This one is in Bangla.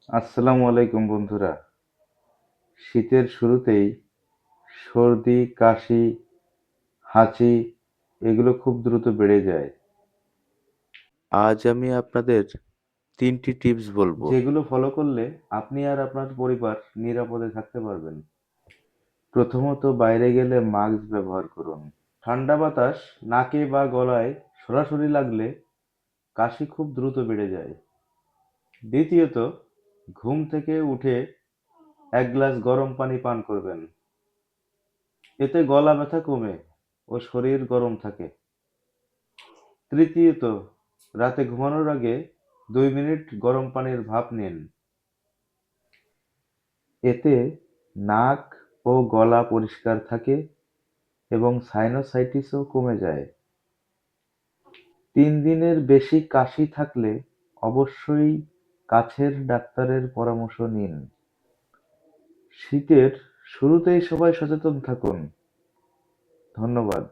আসসালামু আলাইকুম বন্ধুরা। শীতের শুরুতেই সর্দি, কাশি, হাঁচি এগুলো খুব দ্রুত বেড়ে যায়। আজ আমি আপনাদের ৩টি টিপস বলবো। যেগুলো ফলো করলে আপনি আর আপনার পরিবার নিরাপদে থাকতে পারবেন। প্রথমত, বাইরে গেলে মাস্ক ব্যবহার করুন। ঠান্ডা বাতাস নাকে বা গলায় সরাসরি লাগলে কাশি খুব দ্রুত বেড়ে যায়। দ্বিতীয়ত, ঘুম থেকে উঠে ১ গ্লাস গরম পানি পান করবেন। এতে গলা ব্যথা কমে ও শরীর গরম থাকে। তৃতীয়ত, রাতে ঘুমানোর আগে ২ মিনিট গরম পানির ভাপ নিন। এতে নাক ও গলা পরিষ্কার থাকে এবং সাইনোসাইটিসও কমে যায়। ৩ দিনের বেশি কাশি থাকলে অবশ্যই কাছের ডাক্তারের পরামর্শ নিন। শীতের শুরুতেই সবাই সচেতন থাকুন। ধন্যবাদ।